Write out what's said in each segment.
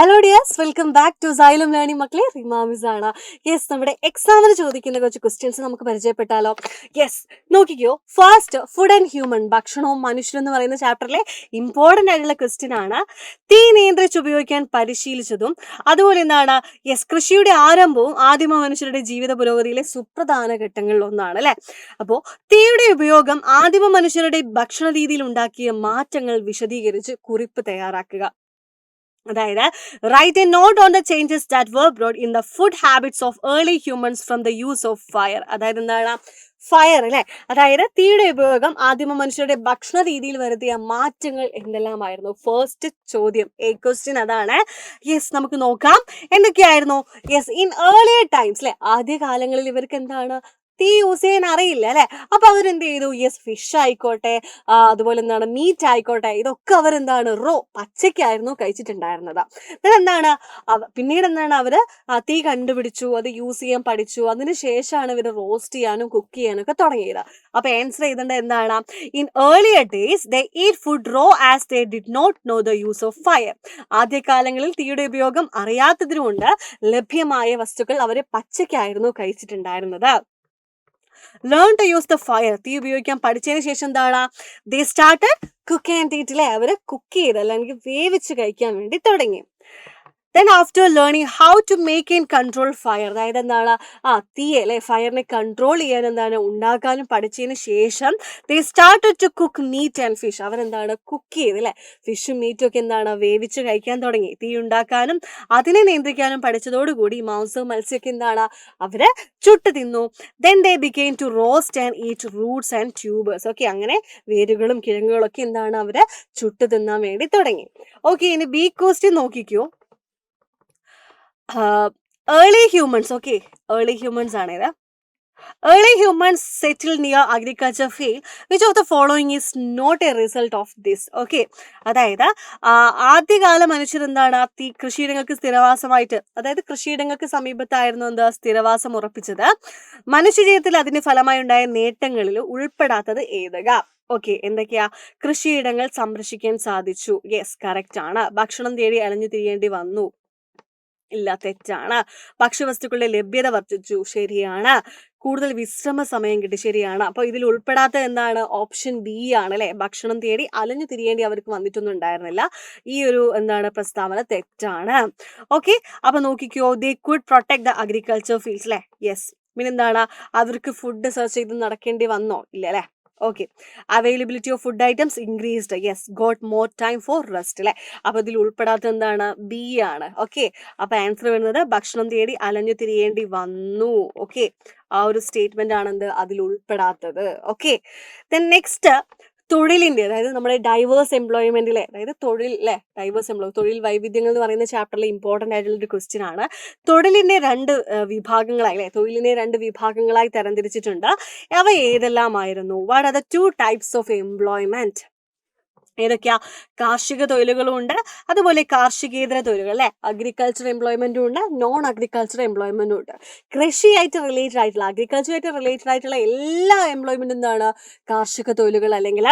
Hello dears, welcome back to Xylem learning മക്കളെ. റിമാമിസ് ആണ്. യെസ്, നമ്മുടെ എക്സാമിന് ചോദിക്കുന്ന കുറച്ച് ക്വസ്റ്റ്യൻസ് നമുക്ക് പരിചയപ്പെട്ടാലോ? യെസ്, നോക്കിക്കോ. ഫസ്റ്റ്, ഫുഡ് ആൻഡ് ഹ്യൂമൻ, ഭക്ഷണവും മനുഷ്യരും എന്ന് പറയുന്ന ചാപ്റ്ററിലെ ഇമ്പോർട്ടൻ്റ് ആയിട്ടുള്ള ക്വസ്റ്റ്യൻ ആണ്. തീ നിയന്ത്രിച്ച് ഉപയോഗിക്കാൻ പരിശീലിച്ചതും അതുപോലെ എന്താണ്, യെസ്, കൃഷിയുടെ ആരംഭവും ആദിമ മനുഷ്യരുടെ ജീവിത പുരോഗതിയിലെ സുപ്രധാന ഘട്ടങ്ങളിൽ ഒന്നാണ് അല്ലെ. അപ്പോൾ തീയുടെ ഉപയോഗം ആദിമ മനുഷ്യരുടെ ഭക്ഷണ രീതിയിൽ ഉണ്ടാക്കിയ മാറ്റങ്ങൾ വിശദീകരിച്ച് കുറിപ്പ് തയ്യാറാക്കുക. അതായത് write a note on the changes that were brought in the food habits of early humans from the use of fire. അതായത് എന്താണ് ഫയർ അല്ലെ, അതായത് തീയുടെ ഉപയോഗം ആദിമ മനുഷ്യരുടെ ഭക്ഷണ രീതിയിൽ വരുത്തിയ മാറ്റങ്ങൾ എന്തെല്ലാമായിരുന്നു? ഫസ്റ്റ് ചോദ്യം, എ ക്വസ്റ്റ്യൻ അതാണ്. യെസ്, നമുക്ക് നോക്കാം എന്തൊക്കെയായിരുന്നു. യെസ്, ഇൻ ഏർലിയർ ടൈംസ് അല്ലെ, ആദ്യ കാലങ്ങളിൽ ഇവർക്ക് എന്താണ് തീ യൂസ് ചെയ്യാൻ അറിയില്ല അല്ലെ. അപ്പൊ അവരെന്ത് ചെയ്തു? യെസ്, ഫിഷ് ആയിക്കോട്ടെ, അതുപോലെ എന്താണ് മീറ്റ് ആയിക്കോട്ടെ, ഇതൊക്കെ അവരെന്താണ് പച്ചയ്ക്കായിരുന്നു കഴിച്ചിട്ടുണ്ടായിരുന്നത്. എന്താണ് പിന്നീട് എന്താണ് അവര് തീ കണ്ടുപിടിച്ചു, അത് യൂസ് ചെയ്യാൻ പഠിച്ചു. അതിനുശേഷമാണ് ഇവര് റോസ്റ്റ് ചെയ്യാനും കുക്ക് ചെയ്യാനും ഒക്കെ തുടങ്ങിയത്. അപ്പൊ ആൻസർ ചെയ്തേണ്ടത് എന്താണ്? In earlier days they eat food raw as they did not know the use of fire. ആദ്യകാലങ്ങളിൽ തീയുടെ ഉപയോഗം അറിയാത്തതിനുകൊണ്ട് ലഭ്യമായ വസ്തുക്കൾ അവര് പച്ചയ്ക്കായിരുന്നു കഴിച്ചിട്ടുണ്ടായിരുന്നത്. Learn to use the fire, തീ ഉപയോഗിക്കാൻ പഠിച്ചതിന് ശേഷം എന്താണ്? They started cook and eat അല്ലെ, അവര് കുക്ക് ചെയ്ത് അല്ലെങ്കിൽ വേവിച്ച് കഴിക്കാൻ വേണ്ടി തുടങ്ങി. Then after learning how to make and control fire, അതായത് എന്താണ് തീ അല്ലെ, ഫയറിനെ കൺട്രോൾ ചെയ്യാൻ എന്താണ് ഉണ്ടാക്കാനും പഠിച്ചതിന് ശേഷം they started to cook meat and fish, അവരെന്താണ് കുക്ക് ചെയ്ത് അല്ലെ, ഫിഷും മീറ്റും ഒക്കെ എന്താണ് വേവിച്ച് കഴിക്കാൻ തുടങ്ങി. തീ ഉണ്ടാക്കാനും അതിനെ നിയന്ത്രിക്കാനും പഠിച്ചതോടുകൂടി മാംസവും മത്സ്യമൊക്കെ എന്താണ് അവര് ചുട്ട് തിന്നു. Then they began to roast and eat roots and tubers. Okay, അങ്ങനെ വേരുകളും കിഴങ്ങുകളും ഒക്കെ എന്താണ് അവര് ചുട്ട് തിന്നാൻ വേണ്ടി തുടങ്ങി. ഓക്കെ, ഇനി ബി ക്വസ്റ്റ്യൻ നോക്കിക്കോ. Early humans, okay, early humans ആണിത്. Early humans settled near agriculture field. Which of the following is not a result of this? Okay, അതായത് ആദ്യകാല മനുഷ്യർ എന്താണ് കൃഷിയിടങ്ങൾക്ക് സ്ഥിരവാസമായിട്ട്, അതായത് കൃഷിയിടങ്ങൾക്ക് സമീപത്തായിരുന്നു എന്താ സ്ഥിരവാസം ഉറപ്പിച്ചത്. മനുഷ്യ ജീവിതത്തിൽ അതിന് ഫലമായി ഉണ്ടായ നേട്ടങ്ങളിൽ ഉൾപ്പെടാത്തത് ഏതുക? ഓക്കെ, എന്തൊക്കെയാ? കൃഷിയിടങ്ങൾ സംരക്ഷിക്കാൻ സാധിച്ചു. യെസ്, കറക്റ്റ് ആണ്. ഭക്ഷണം തേടി അലഞ്ഞു തിരിയേണ്ടി വന്നു. ഇല്ല, തെറ്റാണ്. ഭക്ഷ്യവസ്തുക്കളുടെ ലഭ്യത വർദ്ധിച്ചു. ശരിയാണ്. കൂടുതൽ വിശ്രമ സമയം കിട്ടി. ശരിയാണ്. അപ്പൊ ഇതിൽ ഉൾപ്പെടാത്ത എന്താണ്? ഓപ്ഷൻ ബി ആണ് അല്ലെ. ഭക്ഷണം തേടി അലഞ്ഞു തിരിയേണ്ടി അവർക്ക് വന്നിട്ടൊന്നും ഉണ്ടായിരുന്നില്ല. ഈ ഒരു എന്താണ് പ്രസ്താവന തെറ്റാണ്. ഓക്കെ, അപ്പൊ നോക്കിക്കോ. They could protect the agriculture fields അല്ലെ. യെസ്, പിന്നെന്താണ്? അവർക്ക് ഫുഡ് സെർച്ച് ചെയ്ത് നടക്കേണ്ടി വന്നോ? ഇല്ല അല്ലെ. Okay, availability of food items increased. Yes, got more time for rest അല്ലെ. അപ്പൊ ഇതിൽ ഉൾപ്പെടാത്ത എന്താണ്? ബി ആണ്. ഓക്കെ, അപ്പൊ ആൻസർ വരുന്നത് ഭക്ഷണം തേടി അലഞ്ഞു തിരിയേണ്ടി വന്നു. ഓക്കെ, ആ ഒരു സ്റ്റേറ്റ്മെന്റ് ആണെന്ത് അതിൽ ഉൾപ്പെടാത്തത്. ഓക്കെ, ദെൻ നെക്സ്റ്റ് തൊഴിലിന്റെ, അതായത് നമ്മുടെ ഡൈവേഴ്സ് എംപ്ലോയ്മെന്റിലെ, അതായത് തൊഴിൽ അല്ലെ, തൊഴിൽ വൈവിധ്യങ്ങൾ എന്ന് പറയുന്ന ചാപ്റ്ററിലെ ഇമ്പോർട്ടന്റ് ആയിട്ടുള്ള ഒരു ക്വസ്റ്റ്യൻ ആണ്. തൊഴിലിന്റെ രണ്ട് വിഭാഗങ്ങളായി അല്ലെ, തൊഴിലിനെ രണ്ട് വിഭാഗങ്ങളായി തരംതിരിച്ചിട്ടുണ്ട്. അവ ഏതെല്ലാമായിരുന്നു? What are the two types of employment? ഏതൊക്കെയാ? കാർഷിക തൊഴിലുകളും ഉണ്ട്, അതുപോലെ കാർഷികേതര തൊഴിലുകൾ അല്ലെ. അഗ്രികൾച്ചർ എംപ്ലോയ്മെന്റും ഉണ്ട്, നോൺ അഗ്രികൾച്ചർ എംപ്ലോയ്മെന്റും ഉണ്ട്. കൃഷിയായിട്ട് റിലേറ്റഡ് ആയിട്ടുള്ള, അഗ്രികൾച്ചറായിട്ട് റിലേറ്റഡ് ആയിട്ടുള്ള എല്ലാ എംപ്ലോയ്മെന്റും എന്താണ്? കാർഷിക തൊഴിലുകൾ അല്ലെങ്കിൽ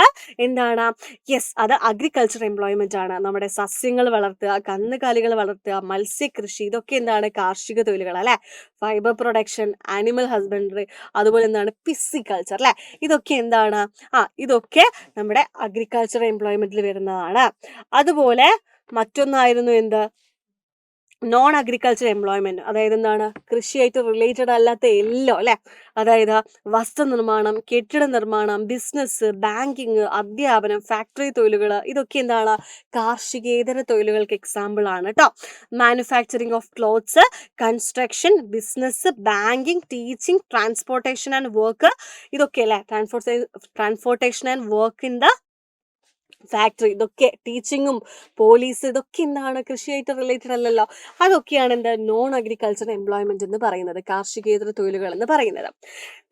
എന്താണ്? യെസ്, അത് അഗ്രികൾച്ചർ എംപ്ലോയ്മെന്റ് ആണ്. നമ്മുടെ സസ്യങ്ങൾ വളർത്തുക, കന്നുകാലികൾ വളർത്തുക, മത്സ്യകൃഷി, ഇതൊക്കെ എന്താണ്? കാർഷിക തൊഴിലുകൾ അല്ലെ. ഫൈബർ പ്രൊഡക്ഷൻ, ആനിമൽ ഹസ്ബൻഡറി, അതുപോലെ എന്താണ്? പിസിക്കൾച്ചർ അല്ലെ. ഇതൊക്കെ എന്താണ്? ഇതൊക്കെ നമ്മുടെ അഗ്രികൾച്ചർ എംപ്ലോയ്മെന്റിൽ വരുന്നതാണ്. അതുപോലെ മറ്റൊന്നായിരുന്നു എന്ത്? നോൺ അഗ്രികൾച്ചർ എംപ്ലോയ്മെന്റ്, അതായത് എന്താണ്? കൃഷിയായിട്ട് റിലേറ്റഡ് അല്ലാത്ത എല്ലാം അല്ലെ. അതായത് വസ്ത്ര നിർമ്മാണം, കെട്ടിട നിർമ്മാണം, ബിസിനസ്, ബാങ്കിങ്, അധ്യാപനം, ഫാക്ടറി തൊഴിലുകൾ, ഇതൊക്കെ എന്താണ്? കാർഷികേതര തൊഴിലുകൾക്ക് എക്സാമ്പിൾ ആണ് കേട്ടോ. Manufacturing of clothes, construction, business, banking, teaching, transportation and work, ഇതൊക്കെ അല്ലെ. Transportation and work in the factory, ഇതൊക്കെ ടീച്ചിങ്ങും പോലീസ്, ഇതൊക്കെ എന്താണ്? കൃഷിയായിട്ട് റിലേറ്റഡ് അല്ലല്ലോ. അതൊക്കെയാണ് എന്താ? നോൺ അഗ്രികൾച്ചർ എംപ്ലോയ്മെന്റ് എന്ന് പറയുന്നത്, കാർഷികേതര തൊഴിലുകൾ എന്ന് പറയുന്നത്.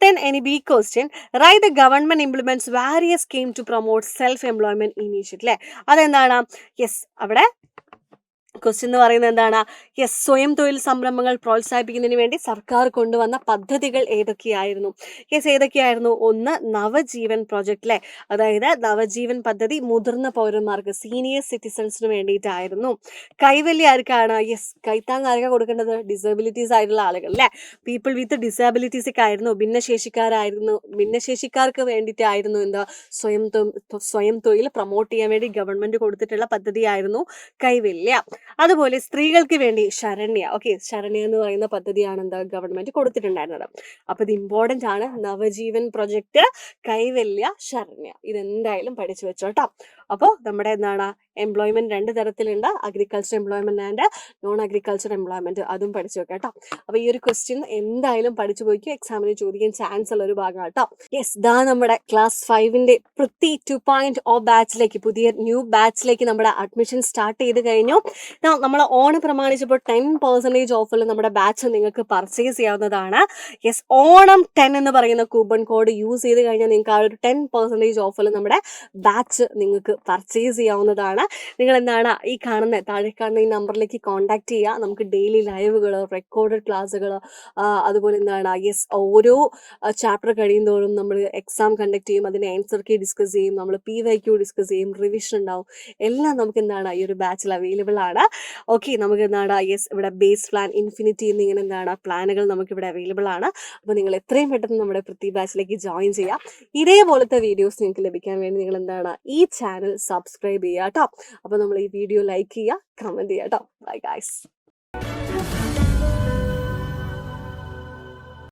Then any B question, write the government implements various scheme to promote self employment initiative അല്ലെ. അതെന്താണ്? യെസ്, അവിടെ ക്വസ്റ്റ്യൻ എന്ന് പറയുന്നത് എന്താണ്? യെസ്, സ്വയം തൊഴിൽ സംരംഭങ്ങൾ പ്രോത്സാഹിപ്പിക്കുന്നതിന് വേണ്ടി സർക്കാർ കൊണ്ടുവന്ന പദ്ധതികൾ ഏതൊക്കെയായിരുന്നു? യെസ്, ഏതൊക്കെയായിരുന്നു? ഒന്ന്, നവജീവൻ പ്രോജക്റ്റ് അല്ലേ? അതായത് നവജീവൻ പദ്ധതി മുതിർന്ന പൗരന്മാർക്ക്, സീനിയർ സിറ്റിസൺസിന് വേണ്ടിയിട്ടായിരുന്നു. കൈവല്യ ആർക്കാണ്? യെസ്, കൈത്താങ് ആർക്കാണ് കൊടുക്കേണ്ടത്? ഡിസബിലിറ്റീസ് ആയിട്ടുള്ള ആളുകൾ അല്ലേ? പീപ്പിൾ വിത്ത് ഡിസബിലിറ്റീസ് ഒക്കെ ആയിരുന്നു, ഭിന്നശേഷിക്കാർക്ക് വേണ്ടിയിട്ടായിരുന്നു എന്താ സ്വയം തൊഴിൽ പ്രൊമോട്ട് ചെയ്യാൻ വേണ്ടി ഗവൺമെന്റ് കൊടുത്തിട്ടുള്ള പദ്ധതിയായിരുന്നു കൈവല്യ. അതുപോലെ സ്ത്രീകൾക്ക് വേണ്ടി ശരണ്യ. ഓക്കെ, ശരണ്യ എന്ന് പറയുന്ന പദ്ധതിയാണ് എന്താ ഗവൺമെന്റ് കൊടുത്തിട്ടുണ്ടായിരുന്നത്. അപ്പൊ ഇത് ഇമ്പോർട്ടന്റ് ആണ്. നവജീവൻ പ്രൊജക്ട്, കൈവല്യ, ശരണ്യ. ഇതെന്തായാലും പഠിച്ചു വെച്ചോട്ടോ. അപ്പോൾ നമ്മുടെ എന്താണ് എംപ്ലോയ്മെന്റ് 2 തരത്തിലുണ്ട്, agriculture employment and non agriculture employment. അതും പഠിച്ചു വെക്കാം. അപ്പൊ ഈ ഒരു ക്വസ്റ്റ്യൻ എന്തായാലും പഠിച്ചു പോയിക്കും, എക്സാമിന് ചോദിക്കാൻ ചാൻസ് ഉള്ള ഒരു ഭാഗം കേട്ടോ. യെസ്, ദാ നമ്മുടെ ക്ലാസ് 5ന്റെ പൃഥ്വി 2.0 ബാച്ചിലേക്ക്, പുതിയ ന്യൂ ബാച്ചിലേക്ക് നമ്മുടെ അഡ്മിഷൻ സ്റ്റാർട്ട് ചെയ്ത് കഴിഞ്ഞു. നമ്മൾ ഓണം പ്രമാണിച്ചപ്പോൾ 10% ഓഫിൽ നമ്മുടെ ബാച്ച് നിങ്ങൾക്ക് പർച്ചേസ് ചെയ്യാവുന്നതാണ്. യെസ്, ഓണം 10 എന്ന് പറയുന്ന കൂപ്പൺ കോഡ് യൂസ് ചെയ്ത് കഴിഞ്ഞാൽ നിങ്ങൾക്ക് ആ ഒരു 10% ഓഫിൽ നമ്മുടെ ബാച്ച് നിങ്ങൾക്ക് പർച്ചേസ് ചെയ്യാവുന്നതാണ്. നിങ്ങൾ എന്താണ് ഈ താഴെ കാണുന്ന ഈ നമ്പറിലേക്ക് കോൺടാക്ട് ചെയ്യുക. നമുക്ക് ഡെയിലി ലൈവുകൾ, റെക്കോർഡഡ് ക്ലാസ്സുകൾ, അതുപോലെ എന്താണ് യെസ് ഓരോ ചാപ്റ്റർ കഴിയുന്തോറും നമ്മൾ എക്സാം കണ്ടക്ട് ചെയ്യും, അതിൻ്റെ ആൻസർ കീ ഡിസ്കസ് ചെയ്യും, നമ്മൾ PYQ ഡിസ്കസ് ചെയ്യും, റിവിഷൻ ഉണ്ടാവും. എല്ലാം നമുക്ക് എന്താണ് ഈ ഒരു ബാച്ചിൽ അവൈലബിൾ ആണ്. ഓക്കെ, നമുക്ക് എന്താണ് യെസ് ഇവിടെ ബേസ് പ്ലാൻ, ഇൻഫിനിറ്റി എന്നിങ്ങനെ എന്താണ് പ്ലാനുകൾ നമുക്ക് ഇവിടെ അവൈലബിൾ ആണ്. അപ്പോൾ നിങ്ങൾ എത്രയും പെട്ടെന്ന് നമ്മുടെ പൃഥ്വി ബാച്ചിലേക്ക് ജോയിൻ ചെയ്യാം. ഇതേപോലത്തെ വീഡിയോസ് നിങ്ങൾക്ക് ലഭിക്കാൻ വേണ്ടി നിങ്ങൾ എന്താണ് ഈ ചാനൽ സബ്സ്ക്രൈബ് ചെയ്യുക കേട്ടോ. അപ്പോൾ നമ്മൾ ഈ വീഡിയോ ലൈക്ക് ചെയ്യുക, കമൻറ്റ് ചെയ്യുക കേട്ടോ. Bye guys.